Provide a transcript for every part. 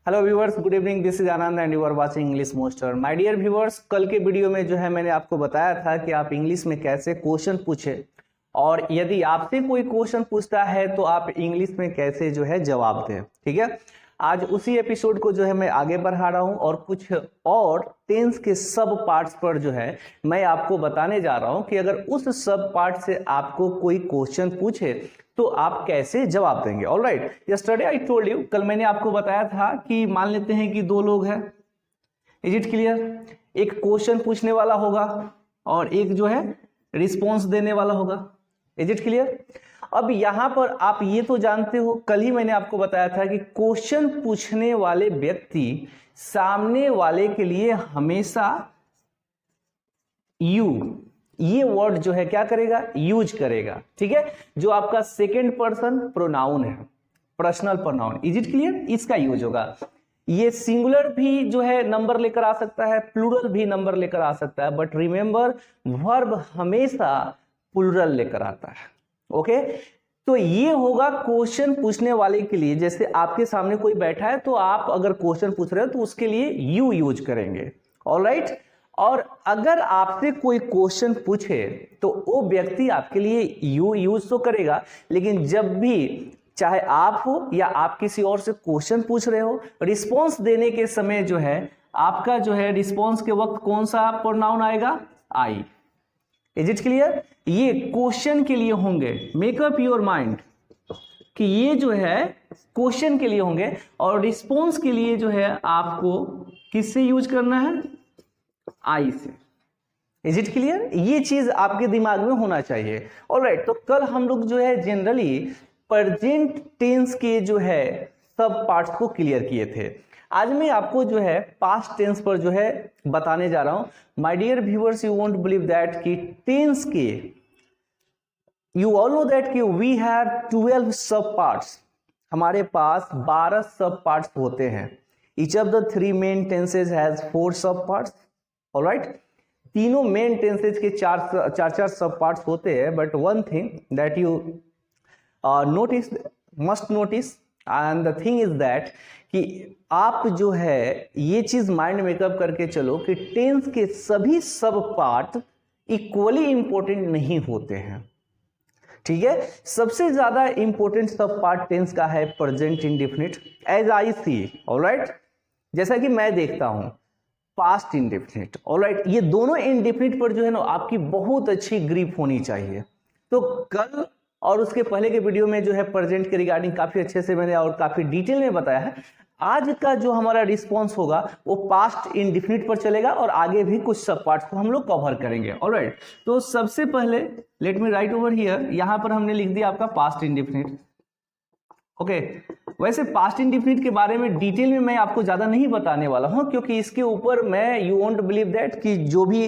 Hello viewers, good evening. This is Anand and you are watching English master. My dear viewers, कल के video में जो है मैंने आपको बताया था कि आप इंग्लिश में कैसे क्वेश्चन पूछे और यदि आपसे कोई क्वेश्चन पूछता है तो आप इंग्लिश में कैसे जो है जवाब दें। ठीक है, आज उसी एपिसोड को जो है मैं आगे बढ़ा रहा हूं और कुछ और टेंस के सब पार्ट्स पर जो है मैं आपको बताने जा रहा हूं कि अगर उस सब पार्ट से आपको कोई क्वेश्चन पूछे तो आप कैसे जवाब देंगे। Alright, yesterday I told you, कल मैंने आपको बताया था कि मान लेते हैं कि दो लोग हैं। Is it clear? एक क्वेश्चन पूछने वाला होगा और एक जो है रिस्पॉन्स देने वाला होगा। Is it clear? अब यहां पर आप ये तो जानते हो, कल ही मैंने आपको बताया था कि क्वेश्चन पूछने वाले व्यक्ति सामने वाले के लिए हमेशा यू ये वर्ड जो है क्या करेगा, यूज करेगा। ठीक है, जो आपका सेकेंड पर्सन प्रोनाउन है, personal pronoun. Is it clear? इसका यूज होगा। ये सिंगुलर भी जो है नंबर लेकर आ सकता है, प्लूरल भी नंबर लेकर आ सकता है, बट रिमेंबर वर्ब हमेशा प्लूरल लेकर आता है। ओके, तो ये होगा क्वेश्चन पूछने वाले के लिए। जैसे आपके सामने कोई बैठा है तो आप अगर क्वेश्चन पूछ रहे हो तो उसके लिए यू यूज करेंगे। ऑलराइट, और अगर आपसे कोई क्वेश्चन पूछे तो वो व्यक्ति आपके लिए यू यूज तो करेगा, लेकिन जब भी चाहे आप हो या आप किसी और से क्वेश्चन पूछ रहे हो, रिस्पॉन्स देने के समय जो है आपका जो है रिस्पॉन्स के वक्त कौन सा प्रोनाउन आएगा? आई। Is it clear? ये क्वेश्चन के लिए होंगे। मेकअप योर माइंड कि ये जो है क्वेश्चन के लिए होंगे और रिस्पॉन्स के लिए जो है आपको किससे यूज करना है? आई से। Is it clear? ये चीज आपके दिमाग में होना चाहिए। ऑलराइट, तो कल हम लोग जो है जनरली प्रेजेंट टेंस के जो है सब पार्ट्स को क्लियर किए थे। आज मैं आपको जो है पास्ट टेंस पर जो है बताने जा रहा हूं। My dear viewers, you won't believe that कि टेंस के यू ऑल नो दैट कि वी हैव 12 सब पार्ट्स। हमारे पास 12 सब पार्ट्स होते हैं। Each of the 3 main tenses has 4 सब पार्ट्स। ऑलराइट, तीनों मेन टेंसेज के चार सब पार्ट्स होते हैं, but one thing that you notice, must notice, and the thing is that कि आप जो है ये चीज माइंड मेकअप करके चलो कि टेंस के सभी सब पार्ट इक्वली इंपॉर्टेंट नहीं होते हैं। ठीक है, सबसे ज्यादा इंपॉर्टेंट सब पार्ट टेंस का है present indefinite, as I see. Alright, जैसा कि मैं देखता हूं पास्ट इंडेफिनिट। ऑलराइट, ये दोनों इंडेफिनिट पर जो है ना आपकी बहुत अच्छी ग्रिप होनी चाहिए। तो कल और उसके पहले के वीडियो में जो है प्रेजेंट के रिगार्डिंग काफी अच्छे से मैंने और काफी डिटेल में बताया है। आज का जो हमारा रिस्पॉन्स होगा वो पास्ट इंडेफिनिट पर चलेगा और आगे भी कुछ सब पार्ट्स को हम लोग कवर करेंगे। ऑलराइट, तो सबसे पहले let me right over here, यहां पर हमने लिख दिया आपका पास्ट इंडेफिनिट। ओके, वैसे पास्ट इंडेफिनिट के बारे में डिटेल में मैं आपको ज्यादा नहीं बताने वाला हूं, क्योंकि इसके ऊपर मैं यू वोंट बिलीव दैट कि जो भी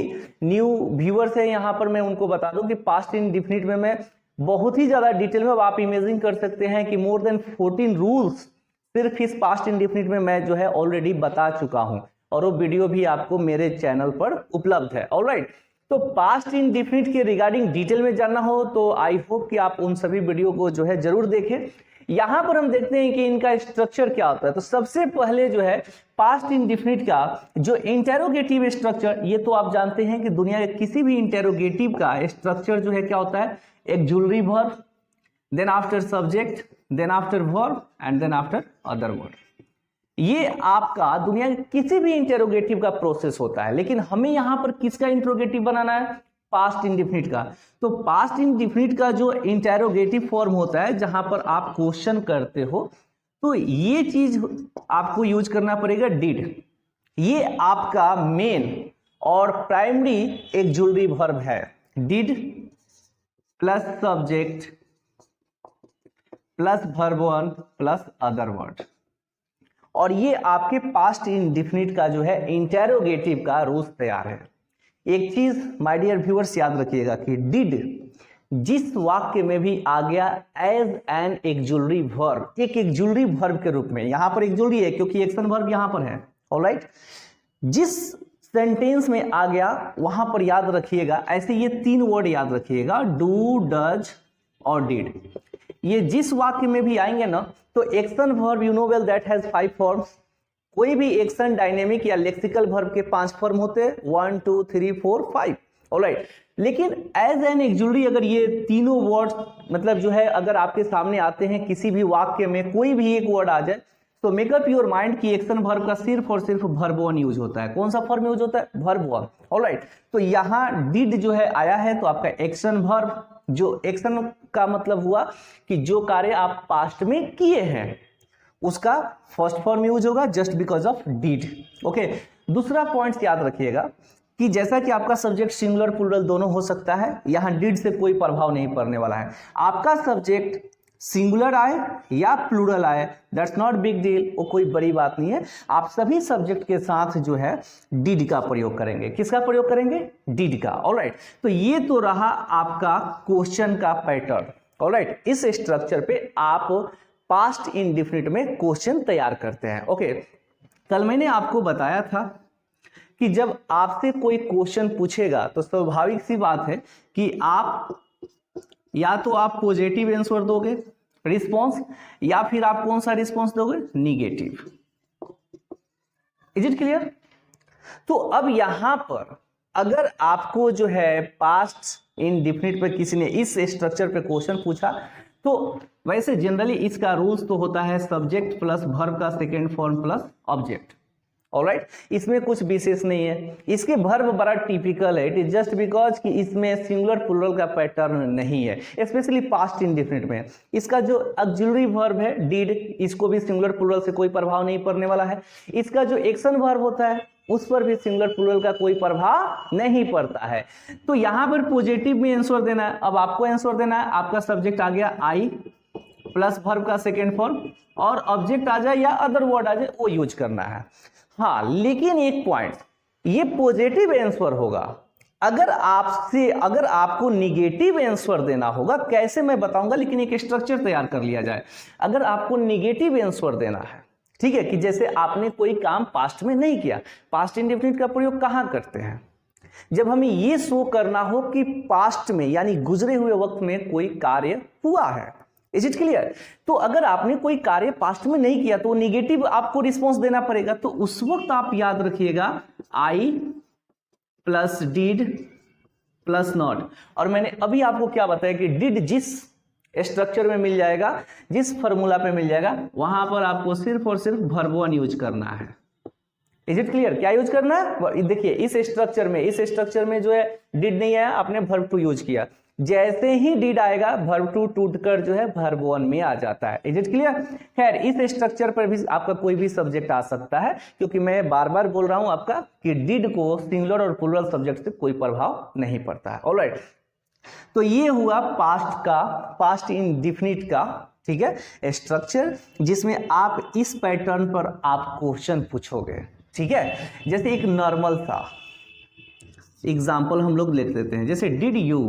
न्यू व्यूअर्स है यहां पर मैं उनको बता दूं कि पास्ट इंडेफिनिट में मैं बहुत ही ज्यादा डिटेल में, आप इमेजिन कर सकते हैं कि मोर देन 14 रूल्स सिर्फ इस पास्ट इंडेफिनिट में मैं जो है ऑलरेडी बता चुका हूं और वो वीडियो भी आपको मेरे चैनल पर उपलब्ध है। ऑलराइट, तो पास्ट इंडेफिनिट के रिगार्डिंग डिटेल में जानना हो तो आई होप कि आप उन सभी वीडियो को जो है जरूर देखें। यहां पर हम देखते हैं कि इनका स्ट्रक्चर क्या होता है। तो सबसे पहले जो है पास्ट इंडेफिनिट का जो इंटेरोगेटिव स्ट्रक्चर, ये तो आप जानते हैं कि दुनिया के किसी भी इंटेरोगेटिव का स्ट्रक्चर जो है क्या होता है? एक auxiliary verb, then after subject, then after verb and then after other word. ये आपका दुनिया के किसी भी इंटेरोगेटिव का प्रोसेस होता है, लेकिन हमें यहां पर किसका इंटेरोगेटिव बनाना है? पास्ट इंडेफिनिट का। तो पास्ट इंडेफिनिट का जो इंटेरोगेटिव फॉर्म होता है जहां पर आप क्वेश्चन करते हो, तो ये चीज आपको यूज करना पड़ेगा डिड। ये आपका मेन और प्राइमरी एक जुलरी वर्ब है। Did plus subject plus verb one plus other word, और ये आपके पास्ट इंडेफिनिट का जो है इंटेरोगेटिव का रूल्स तैयार है। एक चीज माय डियर व्यूअर्स याद रखिएगा कि डिड जिस वाक्य में भी आ गया एज एन एक्जुलरी वर्ब, एक जुलरी वर्ब के रूप में, यहां पर एक्जुलरी है क्योंकि एक्शन वर्ब यहां पर है। ऑलराइट, जिस सेंटेंस में आ गया वहां पर याद रखिएगा, ऐसे ये 3 वर्ड याद रखिएगा, डू, डज और डिड। ये जिस वाक्य में भी आएंगे ना, तो action verb you know well that has 5 forms, कोई भी एक्शन, डायनेमिक या लेक्सिकल वर्ब के 5 फॉर्म होते हैं, 1 2 3 4 5, ऑलराइट। लेकिन एज एन एक्जुलरी अगर ये तीनों वर्ड्स मतलब जो है अगर आपके सामने आते हैं, किसी भी वाक्य में कोई भी एक वर्ड आ जाए, तो मेकअप योर माइंड की एक्शन वर्ब का सिर्फ और सिर्फ वर्ब वन यूज होता है। कौन सा फॉर्म यूज होता है? Verb one, alright. तो यहाँ डिड जो है आया है, तो आपका एक्शन वर्ब, जो एक्शन का मतलब हुआ कि जो कार्य आप पास्ट में किए हैं उसका फर्स्ट फॉर्म यूज होगा, just because of did. Okay, दूसरा पॉइंट याद रखिएगा कि जैसा कि आपका सब्जेक्ट सिंगुलर प्लूरल दोनों हो सकता है, यहाँ डिड से कोई प्रभाव नहीं पड़ने वाला है। आपका सब्जेक्ट सिंगुलर आए या प्लूरल आए, दैट्स नॉट बिग डील, वो कोई बड़ी बात नहीं है। आप सभी सब्जेक्ट के साथ जो है डिड का प्रयोग करेंगे। किसका प्रयोग करेंगे? डिड का, ऑलराइट। तो ये तो रहा आपका क्वेश्चन का पैटर्न, ऑलराइट। इस स्ट्रक्चर पे आप पास्ट इंडेफिनिट में क्वेश्चन तैयार करते हैं। ओके, कल मैंने आपको बताया था कि जब आपसे कोई क्वेश्चन पूछेगा तो स्वाभाविक सी बात है कि आप या तो आप पॉजिटिव आंसर दोगे रिस्पॉन्स, या फिर आप कौन सा रिस्पॉन्स दोगे? निगेटिव। Is it clear? तो अब यहां पर अगर आपको जो है पास्ट इंडेफिनिट पे किसी ने इस स्ट्रक्चर पे क्वेश्चन पूछा, तो वैसे जनरली इसका रूल्स तो होता है सब्जेक्ट प्लस वर्ब का second form plus object, alright. इसमें कुछ विशेष नहीं है। इसके वर्ब बड़ा टिपिकल है, इट इज जस्ट बिकॉज कि इसमें सिंगुलर प्लूरल का पैटर्न नहीं है, स्पेशली पास्ट इंडेफिनिट में। इसका जो ऑक्सिलरी वर्ब है डिड, इसको भी सिंगुलर प्लूरल से कोई प्रभाव नहीं पड़ने वाला है। इसका जो एक्शन वर्ब होता है उस पर भी सिंगुलर प्लूरल का कोई प्रभाव नहीं पड़ता है। तो यहां पर पॉजिटिव में आंसर देना है। अब आपको आंसर देना है, आपका सब्जेक्ट आ गया आई प्लस वर्ब का सेकेंड फॉर्म, और ऑब्जेक्ट आ जाए या अदर वर्ड आ जाए वो यूज करना है। हाँ, लेकिन एक पॉइंट, ये पॉजिटिव आंसर होगा। अगर आपको निगेटिव आंसर देना होगा, कैसे मैं बताऊंगा, लेकिन एक स्ट्रक्चर तैयार कर लिया जाए। अगर आपको निगेटिव आंसर देना है, ठीक है, कि जैसे आपने कोई काम पास्ट में नहीं किया, पास्ट इंडेफिनिट का प्रयोग कहां करते हैं? जब हमें ये शो करना हो कि पास्ट में यानी गुजरे हुए वक्त में कोई कार्य हुआ है। Is it clear? तो अगर आपने कोई कार्य पास्ट में नहीं किया तो निगेटिव आपको रिस्पॉन्स देना पड़ेगा। तो उस वक्त आप याद रखिएगा आई प्लस डिड प्लस नॉट। और मैंने अभी आपको क्या बताया कि डिड जिस स्ट्रक्चर में मिल जाएगा, जिस फॉर्मूला पे मिल जाएगा, वहां पर आपको सिर्फ और सिर्फ वर्ब वन यूज करना है। Is it clear? क्या यूज करना है? देखिए इस स्ट्रक्चर में जो है डिड नहीं आया, आपने वर्ब टू यूज किया। जैसे ही डिड आएगा वर्ब टू टूटकर जो है वर्ब वन में आ जाता है। Is it clear? खैर, इस स्ट्रक्चर पर भी आपका कोई भी सब्जेक्ट आ सकता है, क्योंकि मैं बार बार बोल रहा हूं आपका कि डिड को सिंगुलर और प्लूरल सब्जेक्ट से कोई प्रभाव नहीं पड़ता है, ऑलराइट। तो ये हुआ पास्ट इंडेफिनिट का, ठीक है, स्ट्रक्चर, जिसमें आप इस पैटर्न पर आप क्वेश्चन पूछोगे, ठीक है। जैसे एक नॉर्मल सा एग्जाम्पल हम लोग लिख देते हैं, जैसे did you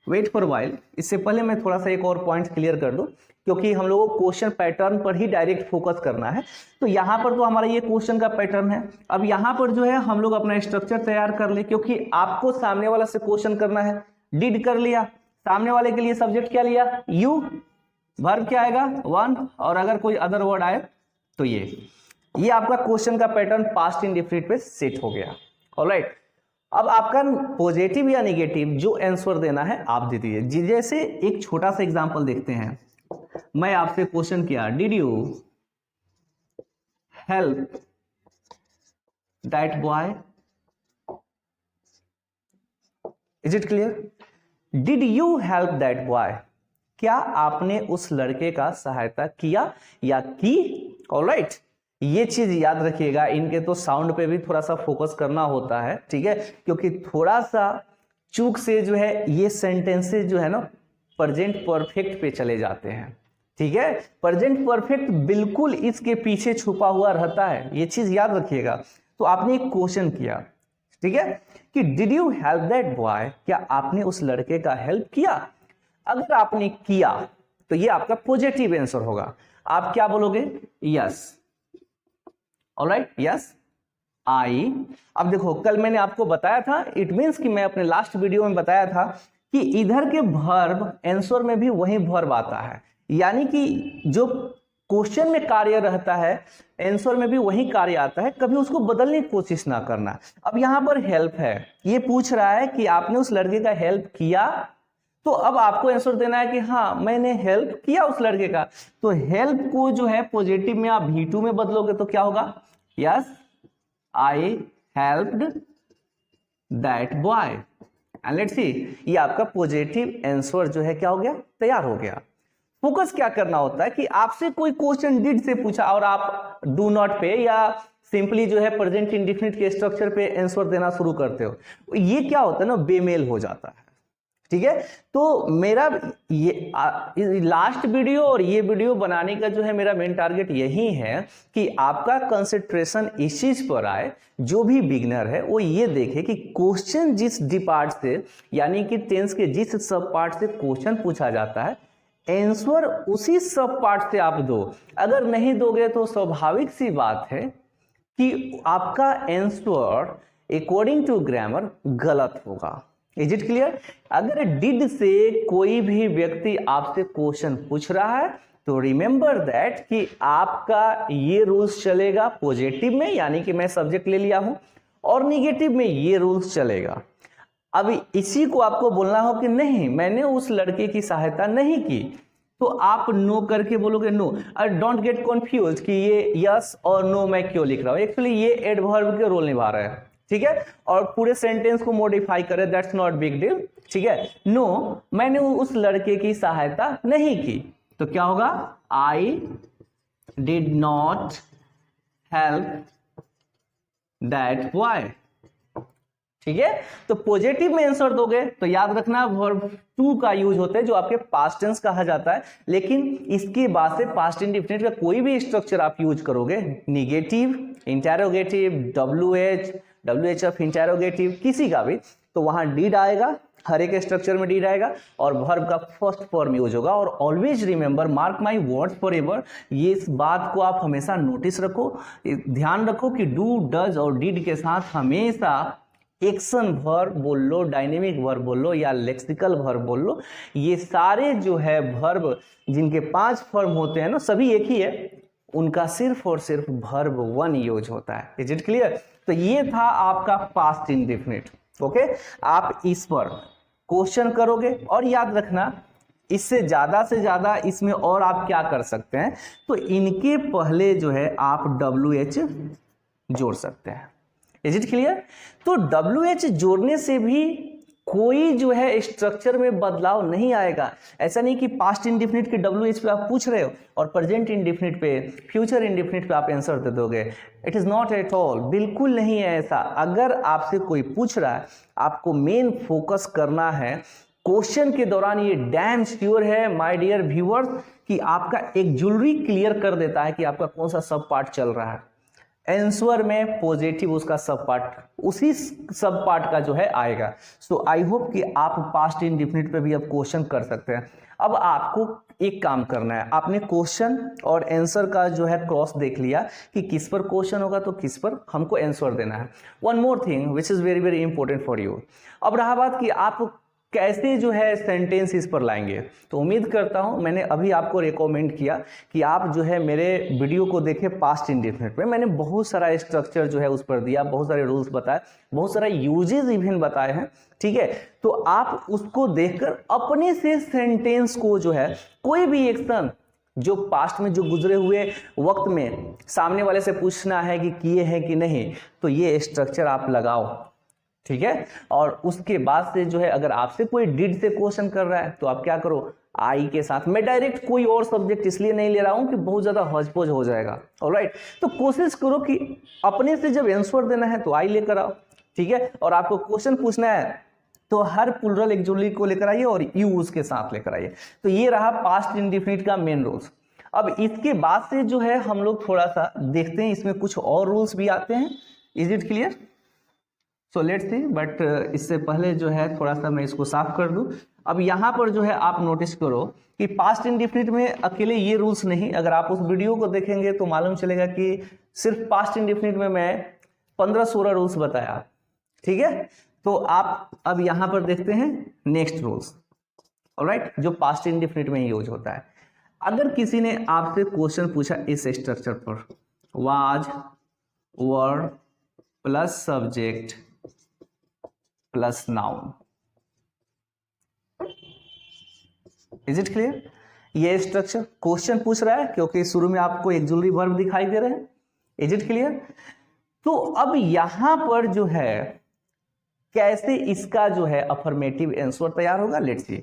wait for while. इससे पहले मैं थोड़ा सा एक और पॉइंट क्लियर कर दूं, क्योंकि हम लोगों को क्वेश्चन पैटर्न पर ही डायरेक्ट फोकस करना है। तो यहाँ पर तो हमारा ये क्वेश्चन का पैटर्न है। अब यहाँ पर जो है हम लोग अपना स्ट्रक्चर तैयार कर ले, क्योंकि आपको सामने वाला से क्वेश्चन करना है। डिड कर लिया, सामने वाले के लिए सब्जेक्ट क्या लिया? यू, वर्ब क्या आएगा? वन, और अगर कोई अदर वर्ड आए तो ये आपका क्वेश्चन का पैटर्न पास्ट इंडेफिनिट पे सेट हो गया, ऑलराइट। अब आपका पॉजिटिव या नेगेटिव जो आंसर देना है आप दे दीजिए। जैसे एक छोटा सा एग्जांपल देखते हैं। मैं आपसे क्वेश्चन किया, did you help that boy? Is it clear? Did you help that boy? क्या आपने उस लड़के का सहायता किया या की? ऑलराइट, ये चीज याद रखिएगा। इनके तो साउंड पे भी थोड़ा सा फोकस करना होता है, ठीक है, क्योंकि थोड़ा सा चूक से जो है ये सेंटेंसेस जो है ना प्रेजेंट परफेक्ट पे चले जाते हैं, ठीक है। प्रेजेंट परफेक्ट बिल्कुल इसके पीछे छुपा हुआ रहता है, ये चीज याद रखिएगा। तो आपने एक क्वेश्चन किया, ठीक है, कि did you help that boy? क्या आपने उस लड़के का हेल्प किया? अगर आपने किया तो ये आपका पॉजिटिव आंसर होगा। आप क्या बोलोगे? Yes, alright, yes I. अब देखो, कल मैंने आपको बताया था, इट मींस कि मैं अपने लास्ट वीडियो में बताया था कि इधर के वर्ब आंसर में भी वही वर्ब आता है, यानी कि जो क्वेश्चन में कार्य रहता है, आंसर में भी वही कार्य आता है, कभी उसको बदलने की कोशिश ना करना। अब यहाँ पर हेल्प है, ये पूछ रहा है कि आपने उस लड़के का हेल्प किया, तो अब आपको आंसर देना है कि हाँ मैंने हेल्प किया उस लड़के का। तो हेल्प को जो है पॉजिटिव में आप V2 में बदलोगे तो क्या होगा, yes I helped that boy, and let's see, ये आपका पॉजिटिव आंसर जो है क्या हो गया, तैयार हो गया। फोकस क्या करना होता है कि आपसे कोई क्वेश्चन डिड से पूछा और आप डू नॉट पे या सिंपली जो है प्रेजेंट इंडेफिनिट के स्ट्रक्चर पे आंसर देना शुरू करते हो, ये क्या होता है ना, बेमेल हो जाता है। ठीक है, तो मेरा ये लास्ट वीडियो और ये वीडियो बनाने का जो है मेरा मेन टारगेट यही है कि आपका कंसंट्रेशन इस चीज पर आए, जो भी बिगनर है वो ये देखे कि क्वेश्चन जिस डिपार्ट से, यानी कि टेंस के जिस सब पार्ट से क्वेश्चन पूछा जाता है, आंसर उसी सब पार्ट से आप दो। अगर नहीं दोगे तो स्वाभाविक सी बात है कि आपका आंसर अकॉर्डिंग टू ग्रामर गलत होगा। Is it clear? अगर डिड से कोई भी व्यक्ति आपसे क्वेश्चन पूछ रहा है तो रिमेंबर दैट कि आपका ये रूल्स चलेगा पॉजिटिव में, यानी कि मैं सब्जेक्ट ले लिया हूं, और निगेटिव में ये रूल्स चलेगा। अब इसी को आपको बोलना हो कि नहीं मैंने उस लड़के की सहायता नहीं की, तो आप नो करके बोलोगे नो। डोंट गेट कंफ्यूज कि ये यस और नो मैं क्यों लिख रहा हूं, एक्चुअली ये एडवर्ब के रोल निभा रहा है। ठीक है, और पूरे सेंटेंस को मॉडिफाई करे, दैट्स नॉट बिग डील। ठीक है, नो मैंने उस लड़के की सहायता नहीं की, तो क्या होगा, I did not help that boy. ठीक है, तो पॉजिटिव में आंसर दोगे तो याद रखना वर्ब टू का यूज होता है जो आपके पास्ट टेंस कहा जाता है, लेकिन इसके बाद से पास्ट इंडेफिनिट का कोई भी स्ट्रक्चर आप यूज करोगे, negative, interrogative, WH of interrogative, किसी का भी, तो वहां डीड आएगा, हर एक स्ट्रक्चर में डीड आएगा और वर्ब का फर्स्ट फॉर्म यूज होगा। और always remember, mark my words forever, ये इस बात को आप हमेशा नोटिस रखो, ध्यान रखो कि डू, डज और डीड के साथ हमेशा एक्शन वर्ब बोल लो, डायनेमिक वर्ब बोल लो या लेक्सिकल वर्ब बोल लो, ये सारे जो है वर्ब जिनके 5 फॉर्म होते हैं ना, सभी एक ही है, उनका सिर्फ और सिर्फ वर्ब 1 यूज होता है। Is it clear? तो ये था आपका पास्ट इंडेफिनिट। ओके, आप इस पर क्वेश्चन करोगे और याद रखना इससे ज्यादा इसमें और आप क्या कर सकते हैं, तो इनके पहले जो है आप WH जोड़ सकते हैं। Is it clear? तो WH जोड़ने से भी कोई जो है स्ट्रक्चर में बदलाव नहीं आएगा। ऐसा नहीं कि पास्ट इंडेफिनिट के WH पे आप पूछ रहे हो और प्रेजेंट इंडेफिनिट पे, फ्यूचर इंडेफिनिट पे आप आंसर दे दोगे। It is not at all, बिल्कुल नहीं है ऐसा। अगर आपसे कोई पूछ रहा है, आपको मेन फोकस करना है क्वेश्चन के दौरान। ये डैम श्योर है माय डियर व्यूअर्स कि आपका एक ज्वेलरी क्लियर कर देता है कि आपका कौन सा सब पार्ट चल रहा है। आंसर में पॉजिटिव उसका सब पार्ट, उसी सब पार्ट का जो है आएगा। सो आई होप कि आप पास्ट इंडेफिनिट पे भी अब क्वेश्चन कर सकते हैं। अब आपको एक काम करना है, आपने क्वेश्चन और आंसर का जो है क्रॉस देख लिया कि किस पर क्वेश्चन होगा तो किस पर हमको आंसर देना है। One more thing which is very very important for you. अब रहा बात कि आप कैसे जो है सेंटेंस इस पर लाएंगे, तो उम्मीद करता हूं मैंने अभी आपको रिकमेंड किया कि आप जो है मेरे वीडियो को देखें पास्ट इंडेफिनिट पे। मैंने बहुत सारा स्ट्रक्चर जो है उस पर दिया, बहुत सारे रूल्स बताए, बहुत सारा यूजेस इवन बताए हैं। ठीक है, तो आप उसको देखकर अपने से सेंटेंस को जो है, कोई भी एक्शन जो पास्ट में जो गुजरे हुए वक्त में सामने वाले से पूछना है कि किए हैं कि नहीं, तो ये स्ट्रक्चर आप लगाओ। ठीक है, और उसके बाद से जो है अगर आपसे कोई डिड से क्वेश्चन कर रहा है तो आप क्या करो, आई के साथ। मैं डायरेक्ट कोई और सब्जेक्ट इसलिए नहीं ले रहा हूं कि बहुत ज्यादा हौज-पौज हो जाएगा। ऑलराइट, तो कोशिश करो कि अपने से जब आंसर देना है तो आई लेकर आओ। ठीक है, और आपको क्वेश्चन पूछना है तो हर प्लूरल एक्जुलरी को लेकर आइए और यू उसके साथ लेकर आइए। तो ये रहा पास्ट इंडेफिनिट का मेन रूल्स। अब इसके बाद से जो है हम लोग थोड़ा सा देखते हैं, इसमें कुछ और रूल्स भी आते हैं। Is it clear? So let's see, but इससे पहले जो है थोड़ा सा मैं इसको साफ कर दूं। अब यहाँ पर जो है आप नोटिस करो कि पास्ट इंडेफिनिट में अकेले ये रूल्स नहीं, अगर आप उस वीडियो को देखेंगे तो मालूम चलेगा कि सिर्फ पास्ट इंडेफिनिट में मैं 15-16 रूल्स बताया। ठीक है, तो आप अब यहाँ पर देखते हैं नेक्स्ट रूल्स, ऑलराइट, जो पास्ट इंडेफिनिट में यूज होता है। अगर किसी ने आपसे क्वेश्चन पूछा इस स्ट्रक्चर पर, was, were plus subject plus noun, is it clear? ये स्ट्रक्चर क्वेश्चन पूछ रहा है क्योंकि शुरू में आपको एक्सुलरी वर्ब दिखाई दे रहे हैं, इज इट क्लियर? तो अब यहां पर जो है कैसे इसका जो है अफर्मेटिव आंसर तैयार होगा, लेट्स सी।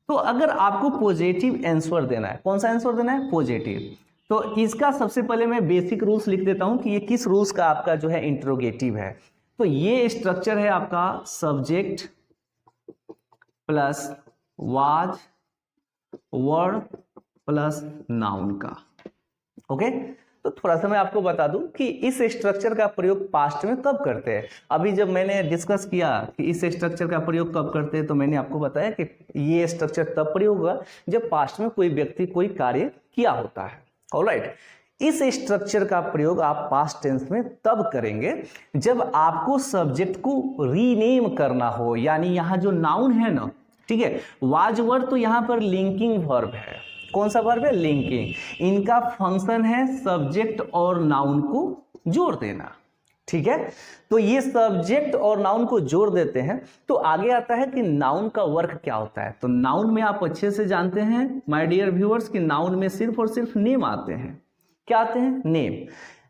तो अगर आपको पॉजिटिव आंसर देना है, कौन सा आंसर देना है? पॉजिटिव। तो इसका सबसे पहले मैं बेसिक रूल्स लिख देता हूं कि ये किस रूल्स का आपका जो है इंट्रोगेटिव है। तो ये स्ट्रक्चर है आपका subject plus was, word plus noun का। ओके, तो थोड़ा सा मैं आपको बता दूं कि इस स्ट्रक्चर का प्रयोग पास्ट में कब करते हैं। अभी जब मैंने डिस्कस किया कि इस स्ट्रक्चर का प्रयोग कब करते हैं, तो मैंने आपको बताया कि ये स्ट्रक्चर तब प्रयोग होगा जब पास्ट में कोई व्यक्ति कोई कार्य किया होता है। ऑलराइट, इस स्ट्रक्चर का प्रयोग आप पास्ट टेंस में तब करेंगे जब आपको सब्जेक्ट को रीनेम करना हो, यानी यहां जो नाउन है ना, ठीक है, वाज वर्ड तो यहां पर लिंकिंग वर्ब है। कौन सा वर्ब है? लिंकिंग। इनका फंक्शन है सब्जेक्ट और नाउन को जोड़ देना, ठीक है। तो ये सब्जेक्ट और नाउन को जोड़ देते हैं। तो आगे आता है कि नाउन का वर्क क्या होता है। तो नाउन में आप अच्छे से जानते हैं माय डियर व्यूअर्स कि नाउन में सिर्फ और सिर्फ नेम आते हैं। क्या आते हैं? नेम।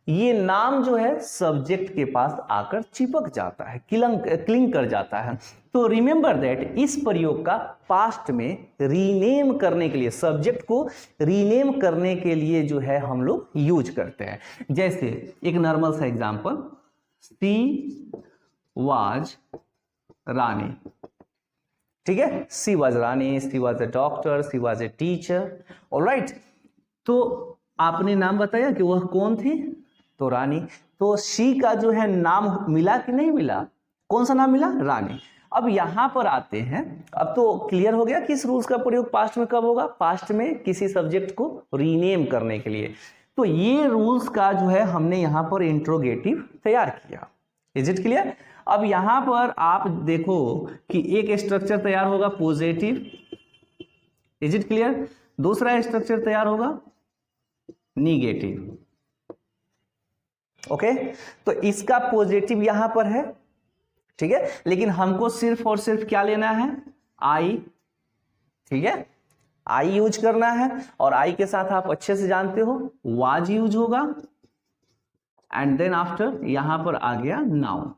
ये नाम जो है सब्जेक्ट के पास आकर चिपक जाता है, क्लिंग कर जाता है। तो रिमेंबर दैट इस प्रयोग का पास्ट में रीनेम करने के लिए, सब्जेक्ट को रीनेम करने के लिए जो है हम लोग यूज करते हैं। जैसे एक नॉर्मल सा एग्जांपल, सी वाज रानी, ठीक है, she was Rani, she was a doctor, she was a teacher. Alright, तो आपने नाम बताया कि वह कौन थी? तो रानी। तो शी का जो है नाम मिला कि नहीं मिला? कौन सा नाम मिला? रानी। अब यहां पर आते हैं, अब तो क्लियर हो गया कि इस रूल्स का प्रयोग पास्ट में कब होगा? पास्ट में किसी सब्जेक्ट को रीनेम करने के लिए। तो ये रूल्स का जो है हमने यहां पर इंट्रोगेटिव तैयार किया। Is it clear? अब यहां पर आप देखो कि एक स्ट्रक्चर तैयार होगा पॉजिटिव, इज इट क्लियर? दूसरा स्ट्रक्चर तैयार होगा निगेटिव। ओके, तो इसका पॉजिटिव यहां पर है, ठीक है, लेकिन हमको सिर्फ और सिर्फ क्या लेना है? आई, ठीक है, आई यूज करना है। और आई के साथ आप अच्छे से जानते हो वाज यूज होगा, एंड देन आफ्टर यहां पर आ गया नाउन।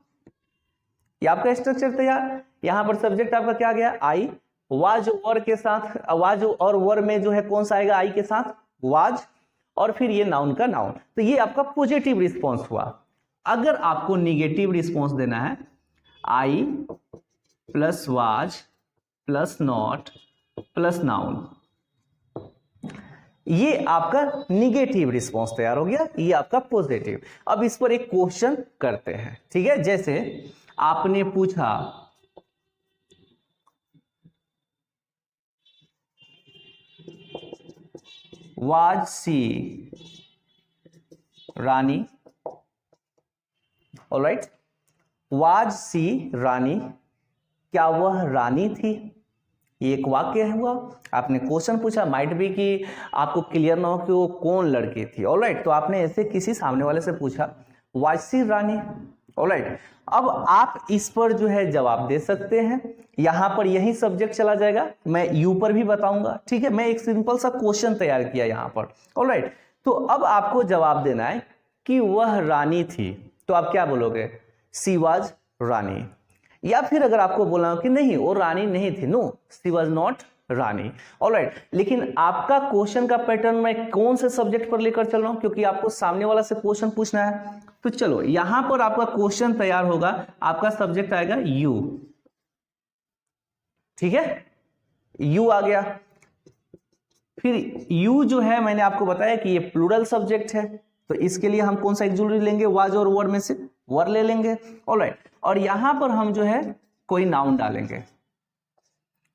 ये आपका स्ट्रक्चर तैयार। यहां पर सब्जेक्ट आपका क्या आ गया? आई। वाज वर के साथ, वाज और वर में जो है कौन सा आएगा? आई के साथ वाज, और फिर ये नाउन का नाउन। तो ये आपका पॉजिटिव रिस्पॉन्स हुआ। अगर आपको निगेटिव रिस्पॉन्स देना है, I plus was plus not plus noun, ये आपका निगेटिव रिस्पॉन्स तैयार हो गया, ये आपका पॉजिटिव। अब इस पर एक क्वेश्चन करते हैं, ठीक है। जैसे आपने पूछा was she Rani, alright, was she Rani, क्या वह रानी थी? ये एक वाक्य हुआ। आपने क्वेश्चन पूछा, माइट बी कि आपको क्लियर ना हो कि वो कौन लड़की थी। ऑलराइट, तो आपने ऐसे किसी सामने वाले से पूछा वाज सी रानी। ऑलराइट, अब आप इस पर जो है जवाब दे सकते हैं। यहां पर यही सब्जेक्ट चला जाएगा, मैं यू पर भी बताऊंगा, ठीक है। मैं एक सिंपल सा क्वेश्चन तैयार किया यहां पर। ऑलराइट, तो अब आपको जवाब देना है कि वह रानी थी, तो आप क्या बोलोगे? सी वाज रानी। या फिर अगर आपको बोला कि नहीं वो रानी नहीं थी, नो सी वाज नॉट रानी। ऑलराइट, लेकिन आपका क्वेश्चन का पैटर्न मैं कौन से सब्जेक्ट पर लेकर चल रहा हूं, क्योंकि आपको सामने वाला से क्वेश्चन पूछना है। तो चलो यहां पर आपका क्वेश्चन तैयार होगा, आपका सब्जेक्ट आएगा यू, ठीक है, यू आ गया। फिर यू जो है मैंने आपको बताया कि ये प्लूरल सब्जेक्ट है, तो इसके लिए हम कौन सा एक्सुलरी लेंगे? वाज और वर में से वर ले लेंगे। ऑलराइट, और यहां पर हम जो है कोई नाउन डालेंगे,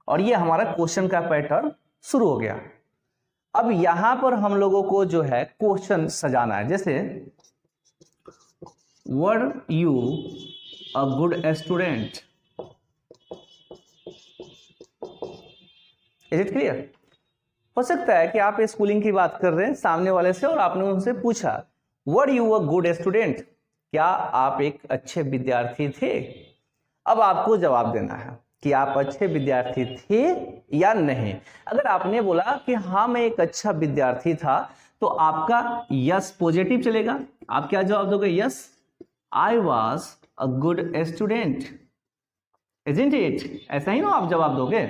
और ये हमारा क्वेश्चन का पैटर्न शुरू हो गया। अब यहां पर हम लोगों को जो है क्वेश्चन सजाना है। जैसे were you a good student, is it clear? हो सकता है कि आप स्कूलिंग की बात कर रहे हैं सामने वाले से और आपने उनसे पूछा were you a good student, क्या आप एक अच्छे विद्यार्थी थे। अब आपको जवाब देना है कि आप अच्छे विद्यार्थी थे या नहीं। अगर आपने बोला कि हाँ मैं एक अच्छा विद्यार्थी था तो आपका यस पॉजिटिव चलेगा। आप क्या जवाब दोगे, yes I was a good student, isn't it, ऐसा ही ना आप जवाब दोगे।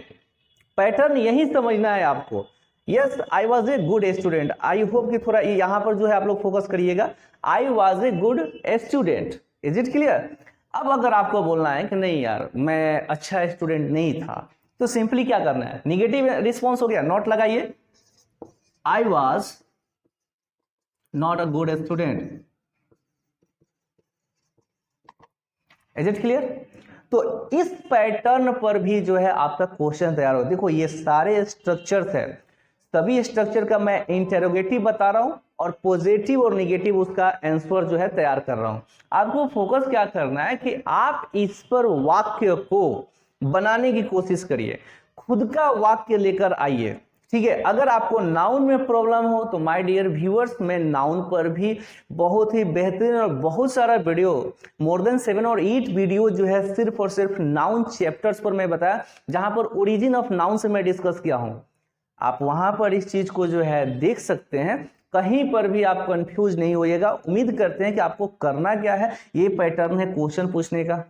पैटर्न यही समझना है आपको। Yes I was a good student, I hope कि थोड़ा यहां पर जो है आप लोग फोकस करिएगा, I was a good student, is it clear. अब अगर आपको बोलना है कि नहीं यार मैं अच्छा स्टूडेंट नहीं था, तो सिंपली क्या करना है, निगेटिव रिस्पॉन्स हो गया, नॉट लगाइए, आई was not a good student, is it clear. तो इस पैटर्न पर भी जो है आपका क्वेश्चन तैयार हो। देखो ये सारे स्ट्रक्चर्स है, सभी स्ट्रक्चर का मैं इंटेरोगेटिव बता रहा हूं और पॉजिटिव और निगेटिव उसका आंसर जो है तैयार कर रहा हूं। आपको फोकस क्या करना है कि आप इस पर वाक्य को बनाने की कोशिश करिए, खुद का वाक्य लेकर आइए, ठीक है। अगर आपको नाउन में प्रॉब्लम हो तो माय डियर व्यूअर्स, मैं नाउन पर भी बहुत ही बेहतरीन और बहुत सारा वीडियो, मोर देन 7 और 8 वीडियो जो है सिर्फ और सिर्फ नाउन चैप्टर्स पर मैं बताया, जहां पर ओरिजिन ऑफ नाउन से मैं डिस्कस किया हूं। आप वहां पर इस चीज को जो है देख सकते हैं, कहीं पर भी आप कंफ्यूज नहीं होइएगा। उम्मीद करते हैं कि आपको करना क्या है, ये पैटर्न है क्वेश्चन पूछने का।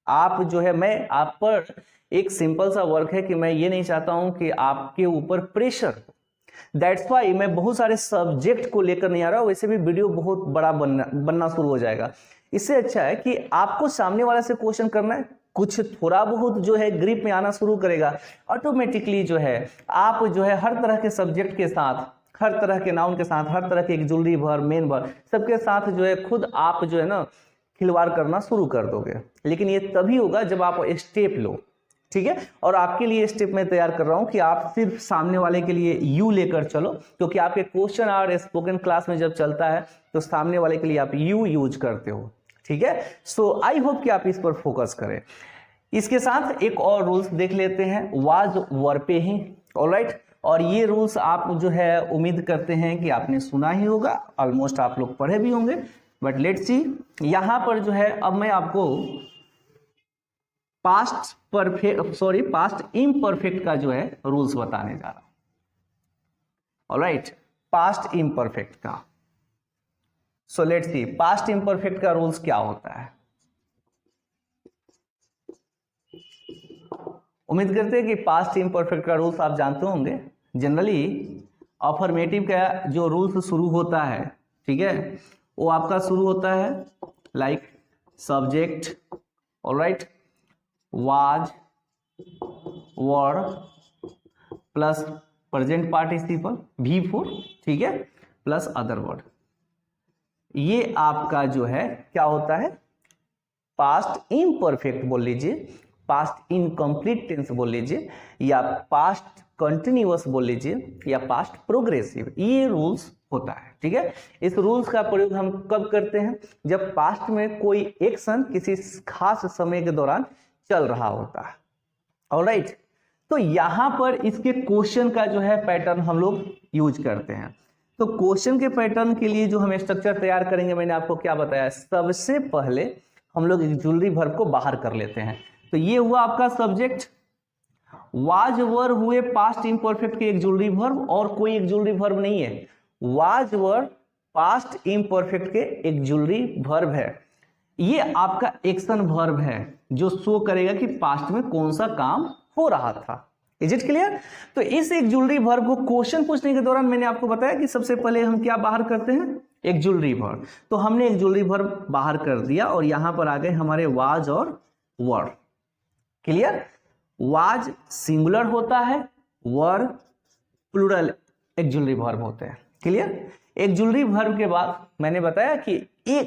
आप जो है, मैं आप पर एक सिंपल सा वर्क है कि मैं ये नहीं चाहता हूं कि आपके ऊपर प्रेशर, दैट्स वाई मैं बहुत सारे सब्जेक्ट को लेकर नहीं आ रहा हूं, वैसे भी वीडियो बहुत बड़ा बनना शुरू हो जाएगा। इससे अच्छा है कि आपको सामने वाले से क्वेश्चन करना है, कुछ थोड़ा बहुत जो है ग्रिप में आना शुरू करेगा, ऑटोमेटिकली जो है आप जो है हर तरह के सब्जेक्ट के साथ, हर तरह के नाउन के साथ, हर तरह के एक्जुलरी वर्ब, मेन वर्ब, सबके साथ जो है खुद आप जो है ना खिलवाड़ करना शुरू कर दोगे। लेकिन ये तभी होगा जब आप स्टेप लो, ठीक है। और आपके लिए स्टेप मैं तैयार कर रहा हूं कि आप सिर्फ सामने वाले के लिए यू लेकर चलो, क्योंकि आपके क्वेश्चन और स्पोकन क्लास में जब चलता है तो सामने वाले के लिए आप यू यूज करते हो, ठीक है। सो आई होप कि आप इस पर फोकस करें। इसके साथ एक और रूल्स देख लेते हैं, वाज वर्ब पे ही, ऑलराइट। और ये रूल्स आप जो है उम्मीद करते हैं कि आपने सुना ही होगा, ऑलमोस्ट आप लोग पढ़े भी होंगे, बट लेट्स सी। यहां पर जो है अब मैं आपको पास्ट इम्परफेक्ट का जो है रूल्स बताने जा रहा हूं, ऑलराइट, पास्ट इम्परफेक्ट का। So let's see past imperfect का रूल्स क्या होता है। उम्मीद करते हैं कि पास्ट इम्परफेक्ट का रूल्स आप जानते होंगे। जनरली अफर्मेटिव का जो रूल्स शुरू होता है, ठीक है, वो आपका शुरू होता है like subject, alright, was, were plus present participle V4, ठीक है, प्लस अदर वर्ड। ये आपका जो है क्या होता है, पास्ट इम्परफेक्ट बोल लीजिए, पास्ट इनकम्प्लीट टेंस बोल लीजिए, या पास्ट कंटिन्यूअस बोल लीजिए, या पास्ट प्रोग्रेसिव, ये रूल्स होता है, ठीक है। इस रूल्स का प्रयोग हम कब करते हैं, जब पास्ट में कोई एक्शन किसी खास समय के दौरान चल रहा होता है, ऑलराइट। तो यहां पर इसके क्वेश्चन का जो है पैटर्न हम लोग यूज करते हैं। तो क्वेश्चन के पैटर्न के लिए जो हम स्ट्रक्चर तैयार करेंगे, मैंने आपको क्या बताया, सबसे पहले हम लोग एक्जुलरी वर्ब को बाहर कर लेते हैं। तो ये हुआ आपका सब्जेक्ट, वाज वर हुए पास्ट इम्परफेक्ट के एक्जुलरी वर्ब, और कोई एक्जुलरी वर्ब नहीं है, वाज वर पास्ट इम्परफेक्ट के एक्जुलरी वर्ब है। ये आपका एक्शन वर्ब है जो शो करेगा कि पास्ट में कौन सा काम हो रहा था, इज इट क्लियर। तो इस एक्जुलरी वर्ब को क्वेश्चन पूछने के दौरान मैंने आपको बताया कि सबसे पहले हम क्या बाहर करते हैं, एक्जुलरी वर्ब। तो हमने एक्जुलरी वर्ब बाहर कर दिया और यहां पर आ गए हमारे वाज और वर, क्लियर। वाज सिंगुलर होता है, वर प्लूरल एक्जुलरी वर्ब होते हैं, क्लियर। एक्जुलरी वर्ब के बाद मैंने बताया कि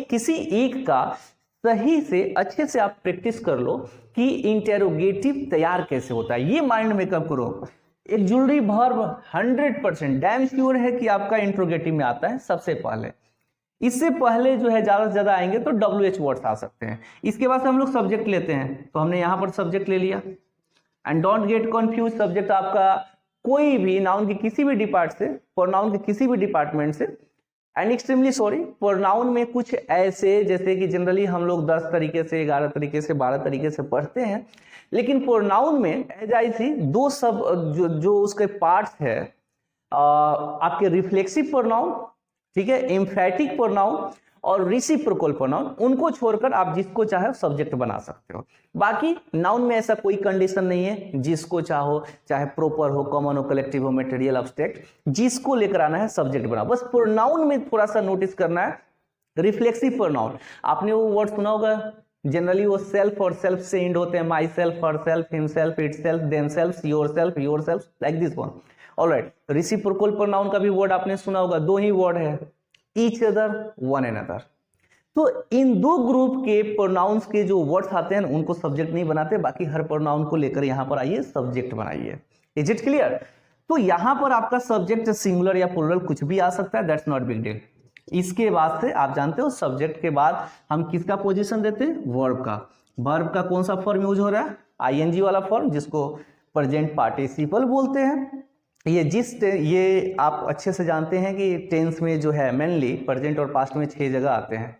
किसी एक का सही से अच्छे से आप प्रैक्टिस कर लो कि इंटेरोगेटिव तैयार कैसे होता है, ये माइंड में कब करो। एक्जुलरी वर्ब 100% डैम श्योर है कि आपका इंट्रोगेटिव में आता है सबसे पहले। इससे पहले जो है ज्यादा से ज्यादा आएंगे तो WH वर्ड्स आ सकते हैं। इसके बाद से हम लोग सब्जेक्ट लेते हैं, तो हमने यहां पर सब्जेक्ट ले लिया। And don't get confuse, subject आपका कोई भी नाउन के किसी भी प्रोनाउन के किसी भी डिपार्टमेंट से, एंड एक्सट्रीमली सॉरी, प्रोनाउन में कुछ ऐसे, जैसे कि जनरली हम लोग 10 तरीके से, 11 तरीके से, 12 तरीके से पढ़ते हैं, लेकिन प्रोनाउन में एज आई सी दो सब जो उसके पार्ट्स है, आपके रिफ्लेक्सिव प्रोनाउन, ठीक है, एम्फैटिक प्रोनाउन और रेसिप्रोकल प्रोनाउन, उनको छोड़कर आप जिसको चाहे सब्जेक्ट बना सकते हो। बाकी नाउन में ऐसा कोई कंडीशन नहीं है, जिसको चाहो, चाहे प्रॉपर हो, कॉमन हो, कलेक्टिव हो, मटेरियल, एब्स्ट्रैक्ट, जिसको लेकर आना है सब्जेक्ट बना। बस प्रोनाउन में थोड़ा सा नोटिस करना है, रिफ्लेक्सिव प्रोनाउन, आपने वो वर्ड सुना होगा, जनरली वो सेल्फ और सेल्फ से एंड होते हैं, myself, herself, himself, itself, themselves, yourself, like this one. Alright, reciprocal pronoun का भी वर्ड आपने सुना होगा, दो ही वर्ड है, ईच अदर, वन एनदर। तो इन दो ग्रुप के प्रोनाउंस के जो वर्ड्स आते हैं उनको सब्जेक्ट नहीं बनाते, बाकी हर प्रोनाउन को लेकर यहां पर आइए सब्जेक्ट बनाइए। Is it clear? तो यहां पर आपका सब्जेक्ट सिंगुलर या प्लूरल कुछ भी आ सकता है, दैट्स नॉट बिग डील। इसके बाद से आप जानते हो सब्जेक्ट के बाद हम किसका पोजीशन देते हैं, वर्ब का। वर्ब का कौन सा फॉर्म यूज हो रहा है, आईएनजी वाला फॉर्म, जिसको प्रेजेंट पार्टिसिपल बोलते हैं। ये आप अच्छे से जानते हैं कि टेंस में जो है मेनली प्रेजेंट और पास्ट में 6 जगह आते हैं,